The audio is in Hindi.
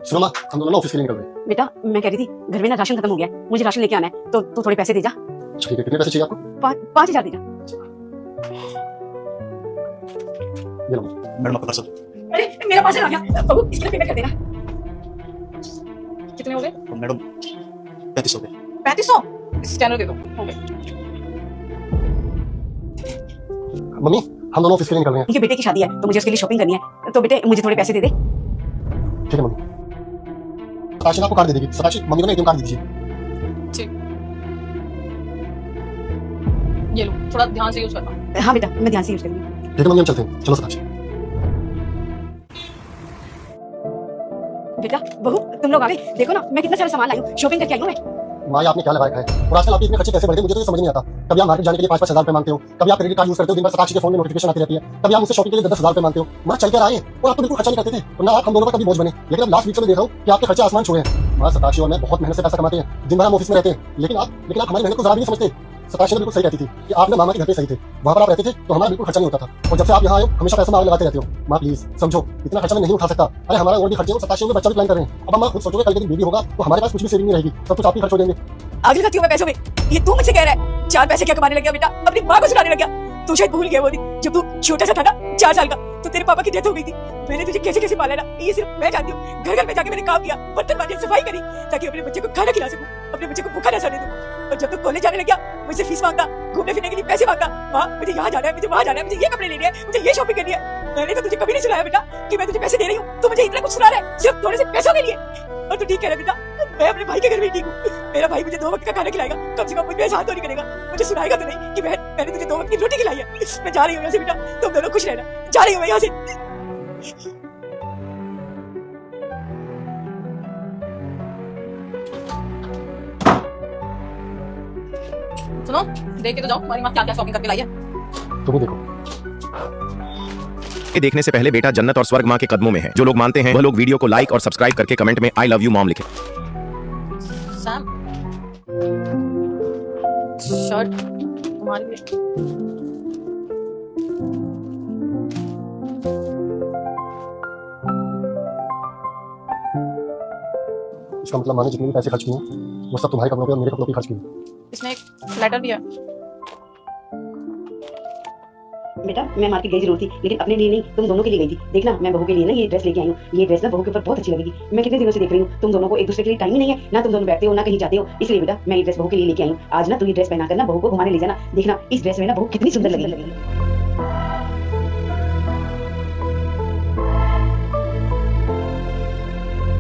सुनो माँ, हम दोनों ना ऑफिस के लिए निकल रहे हैं। बेटा मैं कह रही थी घर में ना राशन खत्म हो गया है, मुझे राशन लेके आना है, तो तू थोड़े पैसे दे जा। ठीक है, कितने पैसे चाहिए आपको? 5,000 दे जा। ये लो मैडम, आपका पार्सल। अरे मेरा पार्सल आ गया, बहू इसके लिए पेमेंट कर देना। कितने हो गए? मैडम 3500 रुपए। 3500 स्कैनर दे दो, हो गए। मम्मी, हम दोनों ऑफिस के लिए निकल रहे हैं। उनके बेटे की शादी है तो मुझे उसके लिए शॉपिंग करनी है, तो बेटे मुझे थोड़े पैसे दे दे। ठीक है मम्मी। सताशी आपको कार्ड दे देगी। सताशी, मम्मी को ना एटीएम कार्ड दे दीजिए। ठीक, ये लो, थोड़ा ध्यान से यूज करना। हाँ बेटा मैं ध्यान से यूज करूंगी। ठीक है मम्मी, हम चलते हैं। चलो सताशी। बेटा बहू तुम लोग आ गए, देखो ना मैं कितना सारा सामान लाई हूँ, शॉपिंग करके आई हूँ मैं। माँ, आपने क्या लगाया है? और आजकल आपके इतने खर्चे कैसे बढ़ गए, मुझे तो ये समझ नहीं आता। कभी आप मार्केट जाने के लिए 5-5 हजार रुपए मांगते हो, कभी आप क्रेडिट कार्ड यूज करते हो, दिन भर सताशी के फोन में नोटिफिकेशन आती रहती है, कभी आप मुझसे शॉपिंग के लिए 10,000 रुपए मांगते हो। माँ चल कर आए और आप तो बिल्कुल खर्चा नहीं करते थे, और ना आप हम दोनों का कभी बोझ बने। लेकिन अब लास्ट वीक से मैं देख रहा हूँ कि आपके खर्चे आसमान छुए हैं। माँ, सताशी और मैं बहुत मेहनत से पैसा कमाते हैं, दिन भर हम ऑफिस में रहते हैं, लेकिन आप हमारी मेहनत को जरा भी नहीं समझते। सताशी ने बिल्कुल सही कहती थी कि आप ना मामा के घर पे सही थे, वहां पर आप रहते थे तो हमारा बिल्कुल खर्चा नहीं होता था, और जब से आप यहाँ आए हमेशा पैसा मांग लगाते रहते हो। माँ प्लीज समझो, इतना खर्चा मैं नहीं उठा सकता। अरे हमारा और भी खर्चे हो, सताशी में बच्चा भी प्लान कर रहे हैं। अब माँ खुद सोचोगे, कल के दिन बेबी होगा तो हमारे पास कुछ भी सेविंग नहीं रहेगी, सब कुछ आप ही खर्च हो जाएंगे। आग लगाती हूँ मैं पैसों में, ये तू मुझसे कह रहा है 4 पैसे क्या कमाने लग गया बेटा, अपनी माँ को सुनाने लग गया। तू शायद भूल गया वो दिन जब तू छोटा सा था ना, 4 साल का, तो तेरे पापा की डेथ हो गई थी। मैंने तुझे कैसे कैसे पाला ना, ये सिर्फ मैं जानती हूँ। घर घर में जाके मैंने काम किया, बर्तन मांजे, सफाई करी, ताकि अपने बच्चे को खाना खिला सकूं, अपने बच्चे को भूखा न सोने दूं। और जब तू कॉलेज जाने लग गया, मुझसे फीस मांगता, घूमने फिरने के लिए पैसे मांगता। माँ मुझे यहाँ जाना है, मुझे वहाँ जाना है, मुझे ये कपड़े लेने हैं, मुझे ये शॉपिंग करनी है। मैंने तो तुझे कभी नहीं सुनाया बेटा कि मैं तुझे पैसे दे रही हूँ, तू मुझे इतना कुछ सुना रहा है सिर्फ थोड़े से पैसों के लिए। और तू ठीक कह रहा है बेटा, मैं अपने भाई के घर में ठीक हूँ। मेरा भाई मुझे 2 वक्त का खाना खिलाएगा, कम से कम मुझे हाथ तो नहीं करेगा, मुझे सुनाएगा तो नहीं कि मैंने तुझे 2 वक्त की रोटी खिलाई है। मैं जा रही हूँ यहाँ से बेटा, तुम दोनों खुश रहना, जा रही हूँ मैं यहाँ से। सुनो, देख के तो जाओ तुम्हारी माँ क्या क्या शॉपिंग करके लाई है। तुम ही देखो। ये देखने से पहले बेटा जन्नत और स्वर्ग माँ के कदमों में है। जो लोग मानते हैं वह लोग वीडियो को लाइक और सब्सक्राइब करके कमेंट में आई लव यू मॉम लिखें। सैम, शर्ट तुम्हारे लिए। इसका मतलब माने जितने भी पैसे खर्च किए वो सब तुम्हारे कपड़ों पे और मेरे कपड़ों पे खर्च किए। इसमें एक लेटर भी है। बेटा मैं मार्केट गई जरूर थी, लेकिन अपने लिए नहीं, तुम दोनों के लिए गई थी। देखना मैं बहू के लिए ना ये ड्रेस लेके आई हूँ। ये ड्रेस ना बहू के ऊपर बहुत अच्छी लगेगी। मैं कितने दिनों से देख रही हूँ, तुम दोनों को एक दूसरे के लिए टाइम ही नहीं है ना, तुम दोनों बैठते हो ना कहीं जाते हो। इसलिए बेटा मैं ये ड्रेस बहू के लिए लेके आई हूँ। आज ना तू ये ड्रेस पहना कर ना बहू को घुमाने ले जाना, देखना इस ड्रेस में ना बहू कितनी सुंदर लगेगी।